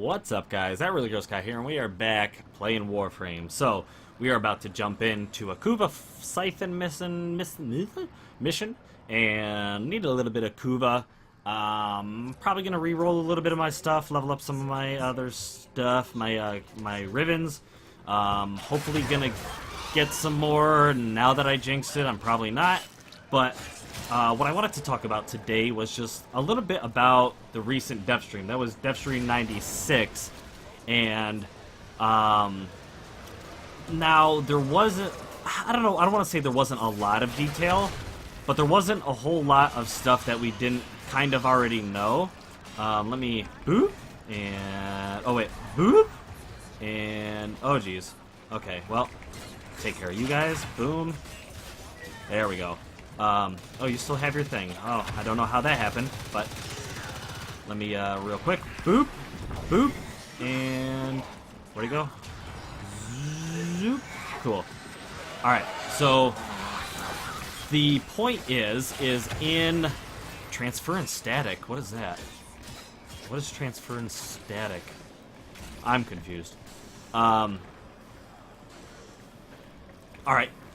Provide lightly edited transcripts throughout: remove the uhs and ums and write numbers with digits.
What's up, guys? That Really Gross Guy here, and we are back playing Warframe. So, we are about to jump into a Kuva Siphon mission, and need a little bit of Kuva. Probably gonna re-roll a little bit of my stuff, level up some of my other stuff, my ribbons. Hopefully gonna get some more. Now that I jinxed it, I'm probably not, but what I wanted to talk about today was just a little bit about the recent Devstream. That was Devstream 96, and now there wasn't, I don't know, I don't want to say there wasn't a lot of detail, but there wasn't a whole lot of stuff that we didn't kind of already know. Let me boop, and, oh wait, boop, and, oh geez, okay, well, take care of you guys, boom, there we go. Oh, you still have your thing. Oh, I don't know how that happened, but let me, real quick. Boop, boop, and where'd he go? Zoop. Cool. Alright, so the point is in transference static. What is that? What is transference static? I'm confused. Alright.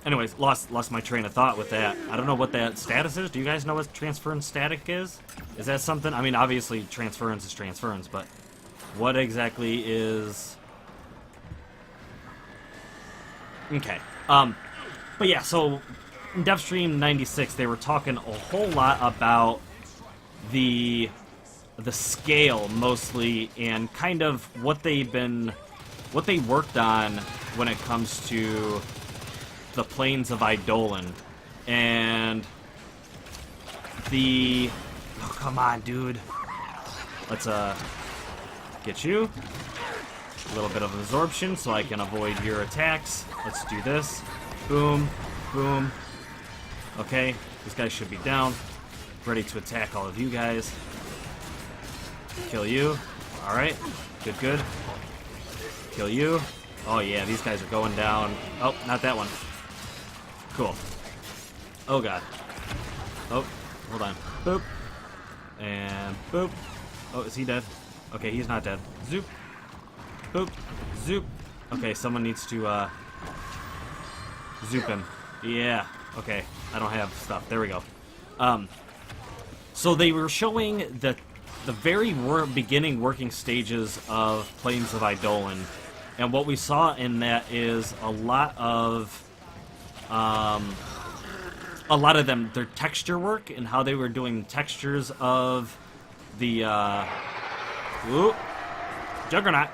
Anyways, lost my train of thought with that. I don't know what that status is. Do you guys know what transference static is? Is that something? I mean, obviously transference is transference, but what exactly is... Okay. But yeah, so in Devstream 96, they were talking a whole lot about the scale mostly, and kind of what they worked on when it comes to the plains of Eidolon, and the... Oh, come on, dude. Let's, get you. A little bit of absorption so I can avoid your attacks. Let's do this. Boom. Boom. Okay, this guy should be down. Ready to attack all of you guys. Kill you. Alright. Good, good. Kill you. Oh, yeah, these guys are going down. Oh, not that one. Cool. Oh god. Oh, hold on. Boop. And boop. Oh, is he dead? Okay, he's not dead. Zoop. Boop. Zoop. Okay, someone needs to, zoop him. Yeah. Okay, I don't have stuff. There we go. So they were showing the very beginning working stages of Plains of Eidolon, and what we saw in that is a lot of them, their texture work and how they were doing textures of the, Juggernaut,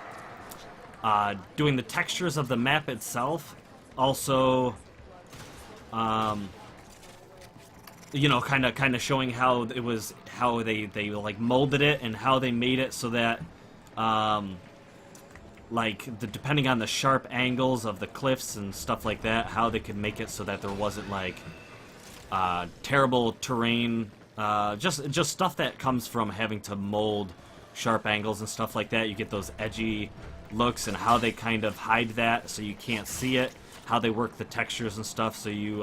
doing the textures of the map itself. Also, you know, kind of showing how it was, how they like molded it and how they made it so that, like, depending on the sharp angles of the cliffs and stuff like that, how they could make it so that there wasn't, like, terrible terrain, just stuff that comes from having to mold sharp angles and stuff like that. You get those edgy looks, and how they kind of hide that so you can't see it, how they work the textures and stuff so you,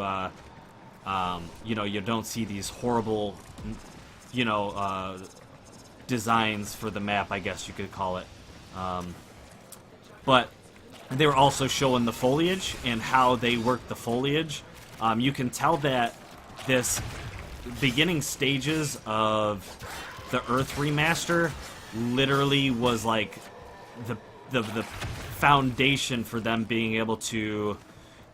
you know, you don't see these horrible, you know, designs for the map, I guess you could call it. But they were also showing the foliage and how they work the foliage. You can tell that this beginning stages of the Earth remaster literally was like the foundation for them being able to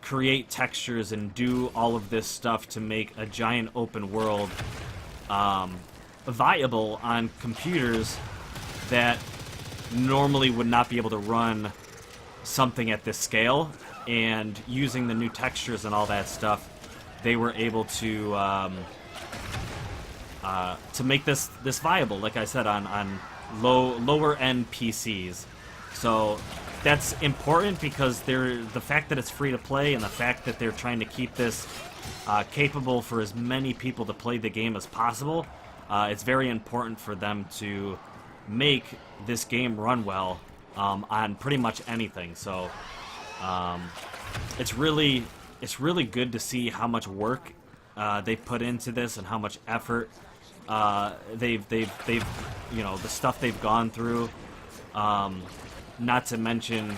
create textures and do all of this stuff to make a giant open world viable on computers that normally would not be able to run something at this scale. And using the new textures and all that stuff, they were able to make this viable, like I said, on lower end PCs. So that's important because the fact that it's free to play and the fact that they're trying to keep this capable for as many people to play the game as possible, it's very important for them to make this game run well on pretty much anything. So it's really good to see how much work they put into this and how much effort they've you know, the stuff they've gone through Not to mention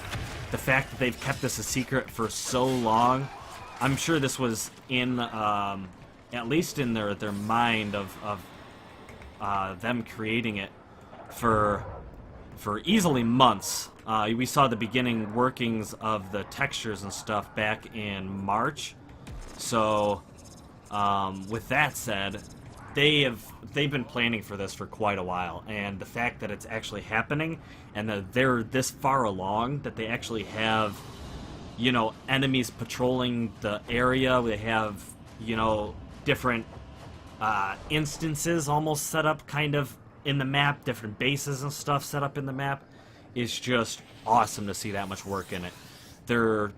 the fact that they've kept this a secret for so long. I'm sure this was in, at least in their mind of them creating it for easily months. We saw the beginning workings of the textures and stuff back in March. So, with that said, they've been planning for this for quite a while, and the fact that it's actually happening and that they're this far along, that they actually have, you know, enemies patrolling the area. They have, you know, different instances almost set up kind of in the map, different bases and stuff set up in the map. Is just awesome to see that much work in it. They're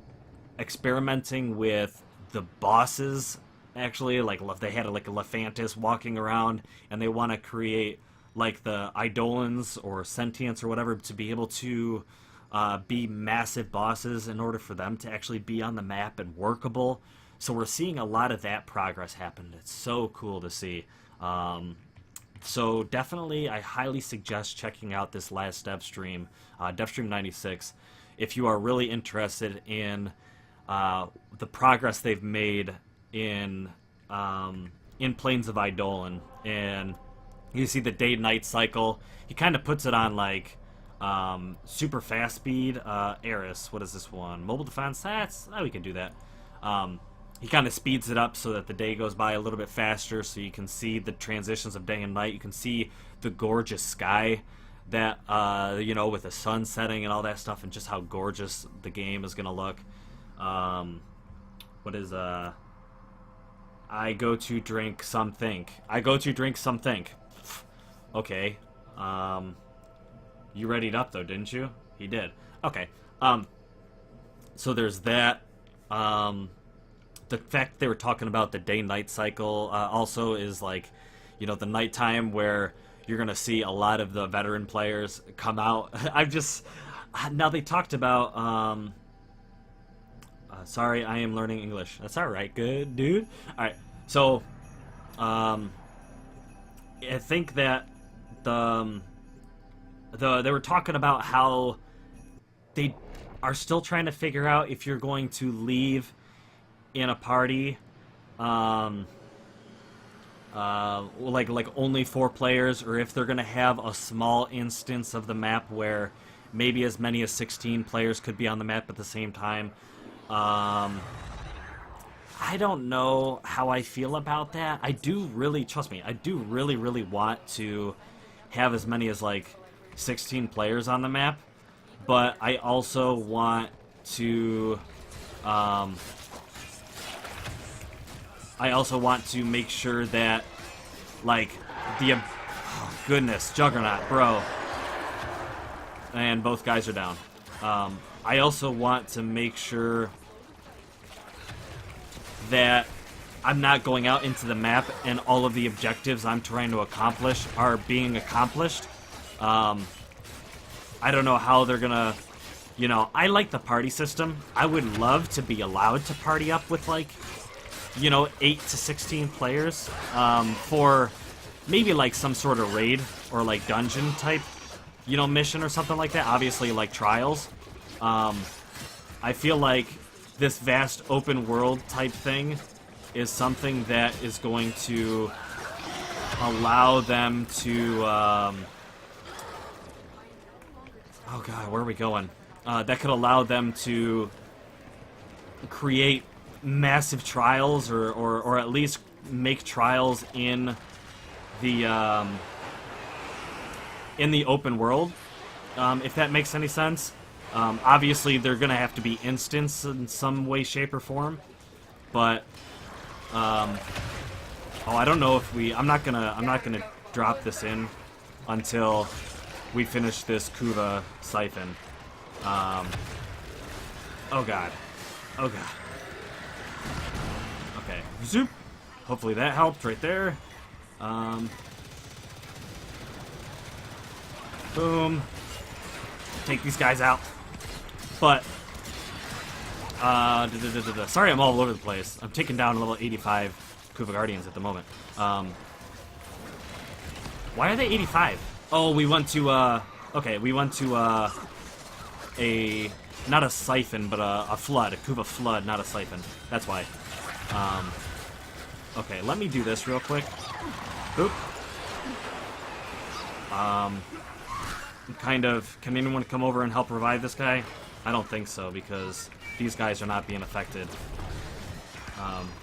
experimenting with the bosses. Actually, like they had like a Lephantis walking around, and they want to create like the Eidolons or Sentients or whatever to be able to be massive bosses in order for them to actually be on the map and workable. So we're seeing a lot of that progress happen. It's so cool to see. So definitely, I highly suggest checking out this last Devstream, Devstream 96, if you are really interested in the progress they've made in Plains of Eidolon. And you see the day-night cycle. He kind of puts it on like super fast speed. Eris, what is this one? Mobile defense. We can do that. He kind of speeds it up so that the day goes by a little bit faster, so you can see the transitions of day and night. You can see the gorgeous sky that, you know, with the sun setting and all that stuff, and just how gorgeous the game is going to look. What is, I go to drink something. I go to drink something. Okay. You readied up, though, didn't you? He did. Okay. So there's that. The fact they were talking about the day-night cycle also is like, you know, the nighttime where you're going to see a lot of the veteran players come out. Now they talked about, sorry, I am learning English. That's alright, good, dude. Alright, so, I think that they were talking about how they are still trying to figure out if you're going to leave in a party, like only 4 players, or if they're gonna have a small instance of the map where maybe as many as 16 players could be on the map at the same time. I don't know how I feel about that. I do really, trust me, I do really want to have as many as like 16 players on the map, but I also want to make sure that, like, oh, goodness, Juggernaut, bro. And both guys are down. I also want to make sure that I'm not going out into the map and all of the objectives I'm trying to accomplish are being accomplished. I don't know how they're gonna, you know, I like the party system. I would love to be allowed to party up with, like, you know, 8 to 16 players for maybe like some sort of raid or like dungeon type, you know, mission or something like that. Obviously, like trials. I feel like this vast open world type thing is something that is going to allow them to, oh god, where are we going? That could allow them to create massive trials, or at least make trials in the open world, if that makes any sense. Obviously, they're gonna have to be instance in some way, shape, or form, but oh, I don't know if I'm not gonna drop this in until we finish this Kuva siphon. Oh god. Oh god. Okay. Zoop. Hopefully that helped right there. Boom. Take these guys out. But sorry I'm all over the place. I'm taking down level 85 Kuva Guardians at the moment. Why are they 85? Oh, we went to Okay, we went to not a siphon, but a flood, a Kuva flood, not a siphon. That's why. Okay, let me do this real quick. Boop. Kind of, can anyone come over and help revive this guy? I don't think so, because these guys are not being affected.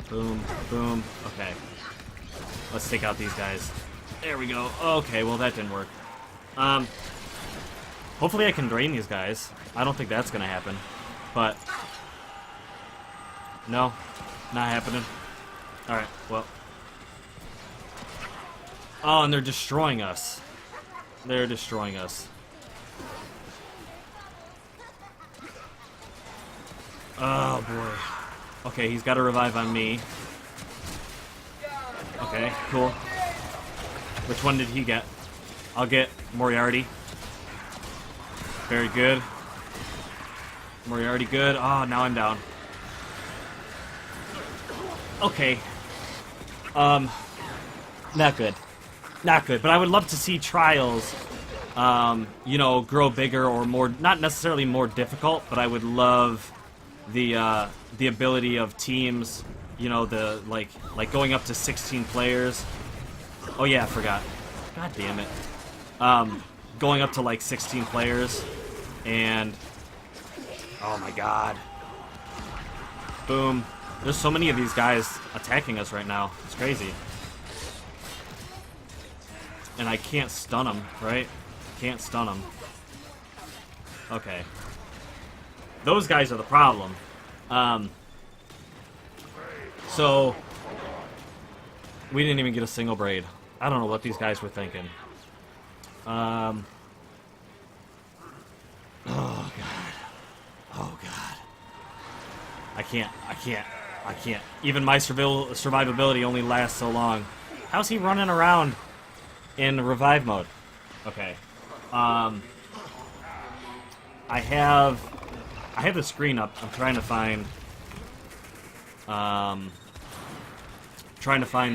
Boom, boom, okay. Let's take out these guys. There we go. Okay, well that didn't work. Hopefully I can drain these guys. I don't think that's gonna happen. But, no, not happening. Alright, well. Oh, and they're destroying us. They're destroying us. Oh, boy. Okay, he's got to revive on me. Okay, cool. Which one did he get? I'll get Moriarty. Very good. Moriarty good. Oh, now I'm down. Okay. Not good. Not good, but I would love to see trials, you know, grow bigger or more, not necessarily more difficult, but I would love the ability of teams, you know, the, like going up to 16 players. Oh yeah, I forgot. God damn it. Going up to like 16 players, and, oh my god. Boom. There's so many of these guys attacking us right now. It's crazy. And I can't stun them, right? Can't stun them. Okay. Those guys are the problem. So, we didn't even get a single braid. I don't know what these guys were thinking. Oh, God. Oh, God. I can't. Even my survivability only lasts so long. How's he running around in revive mode? Okay. I have the screen up. I'm trying to find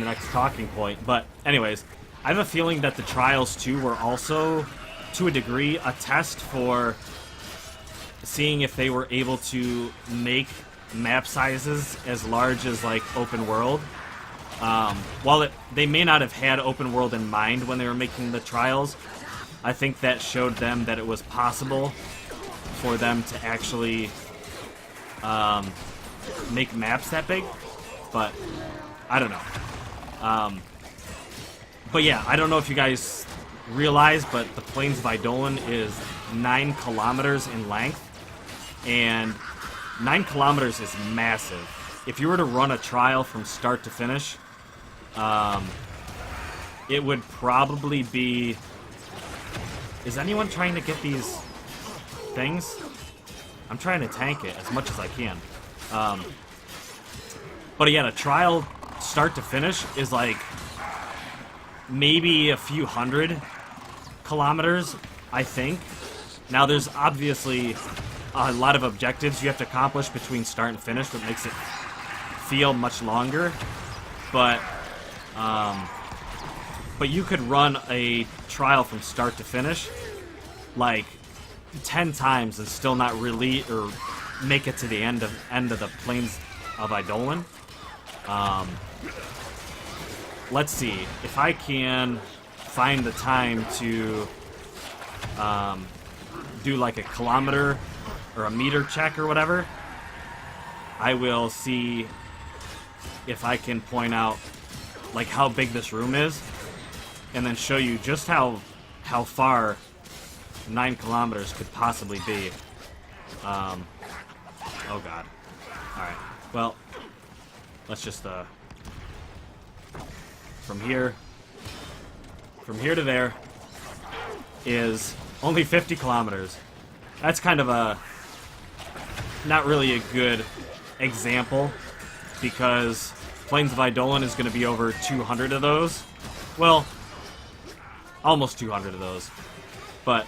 the next talking point. But anyways, I have a feeling that the trials too were also, to a degree, a test for seeing if they were able to make map sizes as large as like open world. While they may not have had open world in mind when they were making the trials, I think that showed them that it was possible for them to actually make maps that big. But I don't know. But yeah, I don't know if you guys realize, but the Plains of Eidolon is 9 kilometers in length, and 9 kilometers is massive. If you were to run a trial from start to finish, it would probably be... Is anyone trying to get these things? I'm trying to tank it as much as I can. But again, a trial start to finish is like maybe a few hundred kilometers, I think. Now, there's obviously a lot of objectives you have to accomplish between start and finish, what makes it feel much longer. But you could run a trial from start to finish like 10 times and still not really or make it to the end of the Plains of Eidolon. Let's see if I can find the time to do like a kilometer or a meter check or whatever. I will see if I can point out like how big this room is, and then show you just how far 9 kilometers could possibly be. Oh god. Alright, well, let's just from here to there is only 50 kilometers. That's kind of a not really a good example, because Plains of Eidolon is going to be over 200 of those. Well, almost 200 of those. But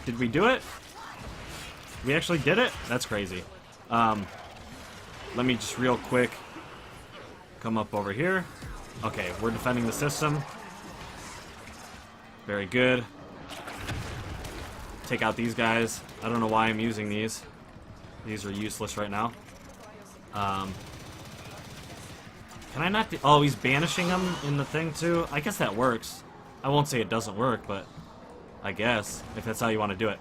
did we do it? We actually did it? That's crazy. Let me just real quick come up over here. Okay, we're defending the system. Very good. Take out these guys. I don't know why I'm using these. These are useless right now. Can I not do... Oh, he's banishing them in the thing, too? I guess that works. I won't say it doesn't work, but I guess, if that's how you want to do it.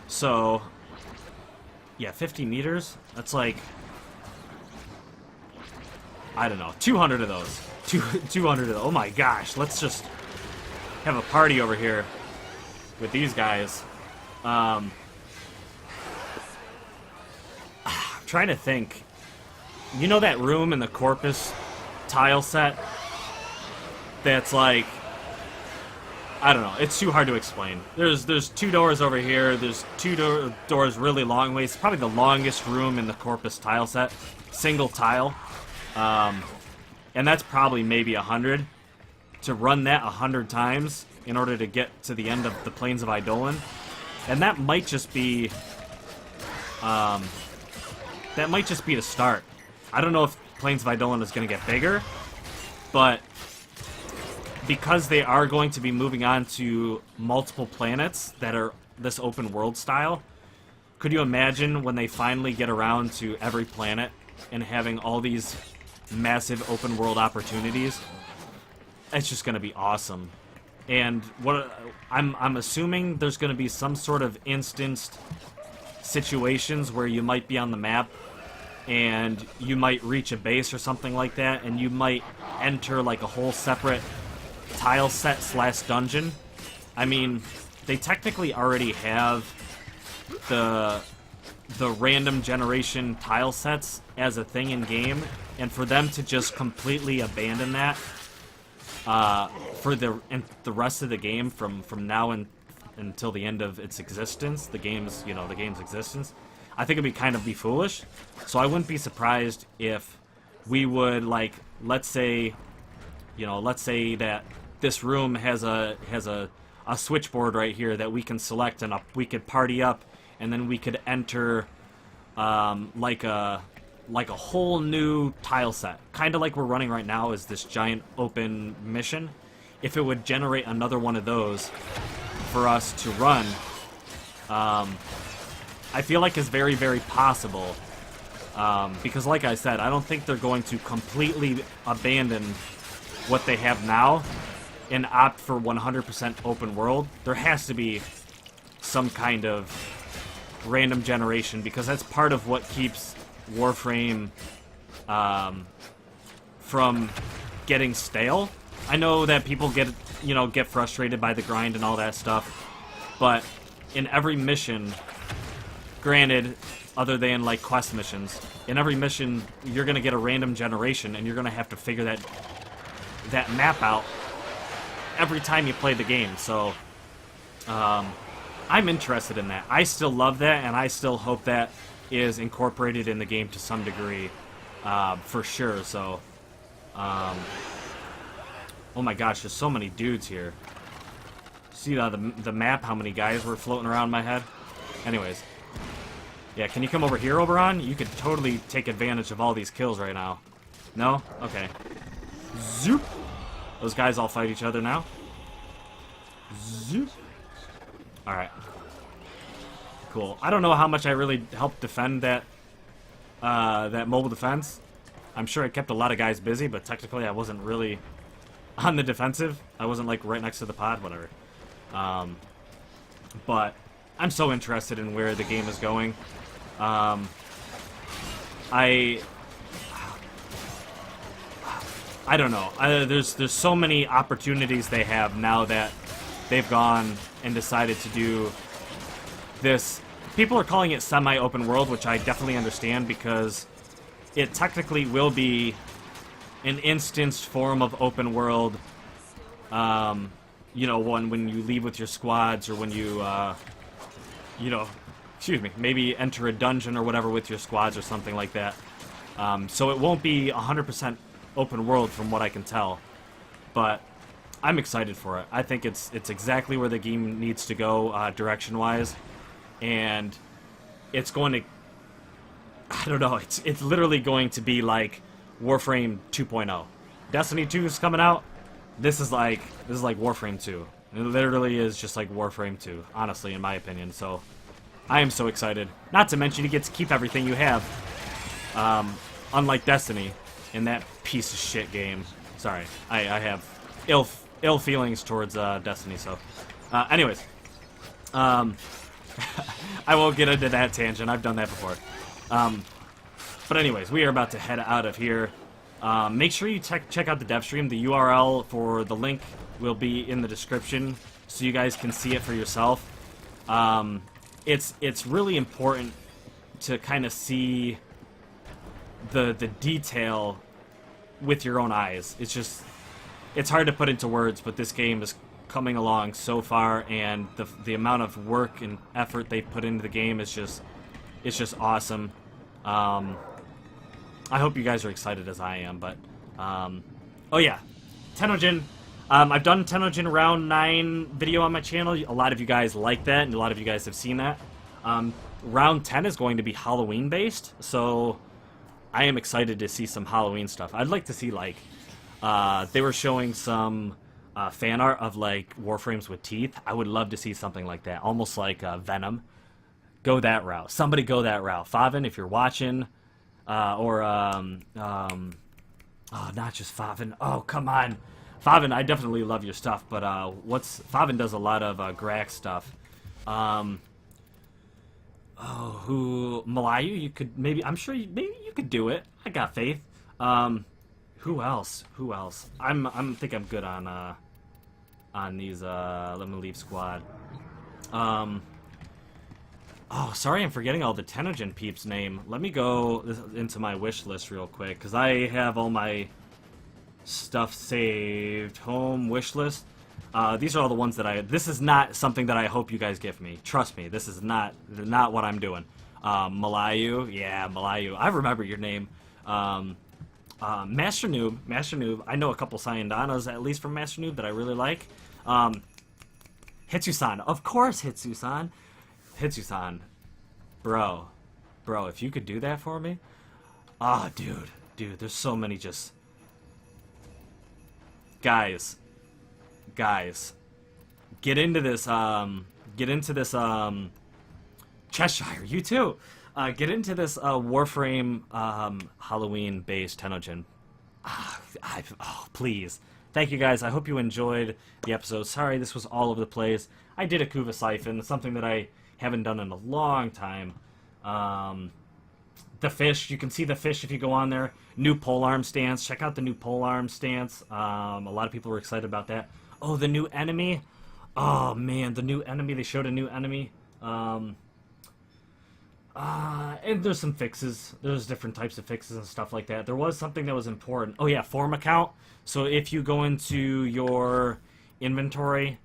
So, yeah, 50 meters? That's like... I don't know, 200 of those. 200 of those. Oh my gosh, let's just have a party over here with these guys. I'm trying to think. You know that room in the Corpus tile set? That's like... I don't know, it's too hard to explain. There's 2 doors over here, there's 2 doors really long ways. It's probably the longest room in the Corpus tile set. Single tile. And that's probably maybe 100. To run that 100 times in order to get to the end of the Plains of Eidolon. And that might just be... that might just be the start. I don't know if Plains of Eidolon is going to get bigger, but because they are going to be moving on to multiple planets that are this open world style, could you imagine when they finally get around to every planet and having all these massive open world opportunities? It's just going to be awesome. And what I'm assuming there's going to be some sort of instanced situations where you might be on the map and you might reach a base or something like that, and you might enter like a whole separate tile set / dungeon. I mean, they technically already have the random generation tile sets as a thing in game, and for them to just completely abandon that for the rest of the game from now until the end of its existence, the game's existence, I think it'd be foolish. So I wouldn't be surprised if we would, like, let's say that this room has a switchboard right here that we can select, and we could party up, and then we could enter like a whole new tile set, kind of like we're running right now is this giant open mission. If it would generate another one of those for us to run, I feel like it's very, very possible. Because like I said, I don't think they're going to completely abandon what they have now and opt for 100% open world. There has to be some kind of random generation, because that's part of what keeps Warframe from getting stale. I know that people get frustrated by the grind and all that stuff, but in every mission, granted, other than like quest missions, in every mission you're gonna get a random generation, and you're gonna have to figure that map out every time you play the game. So I'm interested in that. I still love that, and I still hope that is incorporated in the game to some degree, for sure. So oh my gosh, there's so many dudes here. See the map, how many guys were floating around my head? Anyways. Yeah, can you come over here, Oberon? You could totally take advantage of all these kills right now. No? Okay. Zoop! Those guys all fight each other now. Zoop! Alright. Cool. I don't know how much I really helped defend that mobile defense. I'm sure I kept a lot of guys busy, but technically I wasn't really on the defensive. I wasn't like right next to the pod, whatever. But I'm so interested in where the game is going. I don't know. There's so many opportunities they have now that they've gone and decided to do this. People are calling it semi-open world, which I definitely understand, because it technically will be an instanced form of open world. When you leave with your squads, or when you maybe enter a dungeon or whatever with your squads or something like that. So it won't be 100% open world from what I can tell. But I'm excited for it. I think it's exactly where the game needs to go, direction-wise. And it's going to... I don't know, it's literally going to be like Warframe 2.0. Destiny 2 is coming out. this is like Warframe 2. It literally is just like Warframe 2, honestly, in my opinion. So I am so excited. Not to mention you get to keep everything you have. Unlike Destiny, in that piece of shit game. Sorry, I have ill feelings towards Destiny. So, anyways, I won't get into that tangent. I've done that before. But anyways, we are about to head out of here. Make sure you check out the Devstream. The URL for the link will be in the description, so you guys can see it for yourself. It's really important to kind of see the detail with your own eyes. It's hard to put into words, but this game is coming along so far, and the amount of work and effort they put into the game is just awesome. I hope you guys are excited as I am, but oh yeah, Tennogen. I've done Tennogen Round 9 video on my channel. A lot of you guys like that, and a lot of you guys have seen that. Round 10 is going to be Halloween based, so I am excited to see some Halloween stuff. I'd like to see, like, they were showing some fan art of, like, Warframes with teeth. I would love to see something like that, almost like Venom. Go that route. Somebody go that route. Favin, if you're watching, oh, not just Favin. Oh, come on. Favin, I definitely love your stuff, but Favin does a lot of Grax stuff. Malayu, you could maybe, I'm sure maybe you could do it. I got faith. Who else? I think I'm good on these, let me leave squad. Oh, sorry, I'm forgetting all the Tennogen peeps' name. Let me go into my wish list real quick, because I have all my stuff saved. Home, wish list. These are all the ones that this is not something that I hope you guys give me. Trust me, this is not what I'm doing. Malayu, yeah, Malayu. I remember your name. Master Noob. I know a couple Sayandanas, at least from Master Noob, that I really like. Hitsu-san, of course, Hitsu-san. Hitsu-san, bro, if you could do that for me. Ah, dude, there's so many just... Guys, get into this, Cheshire, you too. Get into this, Warframe, Halloween-based Tennogen. Please. Thank you, guys. I hope you enjoyed the episode. Sorry, this was all over the place. I did a Kuva siphon, something that I haven't done in a long time. The fish, you can see the fish if you go on there. New polearm stance. Check out the new polearm stance. A lot of people were excited about that. Oh, the new enemy. Oh, man, the new enemy. They showed a new enemy. And there's some fixes. There's different types of fixes and stuff like that. There was something that was important. Oh, yeah, form account. So if you go into your inventory,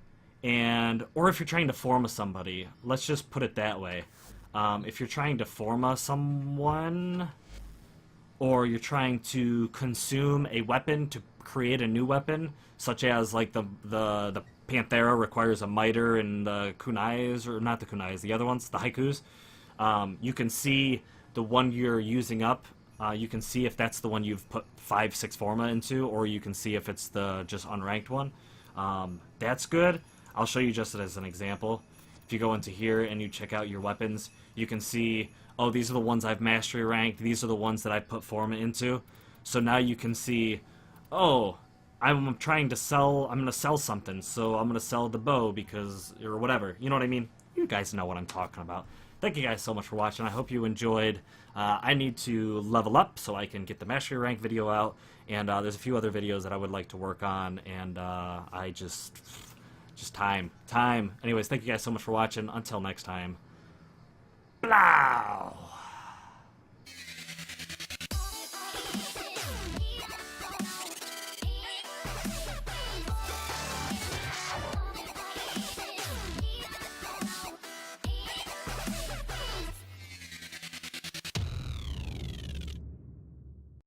or if you're trying to form somebody, let's just put it that way. If you're trying to form someone, or you're trying to consume a weapon to create a new weapon, such as like the Panthera requires a miter, and the kunais, or not the kunais, the other ones, the haikus. You can see the one you're using up. You can see if that's the one you've put 5-6 forma into, or you can see if it's the just unranked one. That's good. I'll show you just as an example. If you go into here and you check out your weapons, you can see, oh, these are the ones I've mastery ranked. These are the ones that I put forma into. So now you can see, oh, I'm going to sell something, so I'm going to sell the bow because, or whatever. You know what I mean? You guys know what I'm talking about. Thank you guys so much for watching. I hope you enjoyed. I need to level up so I can get the mastery rank video out, and there's a few other videos that I would like to work on, and I just time. Anyways, thank you guys so much for watching. Until next time. Blow!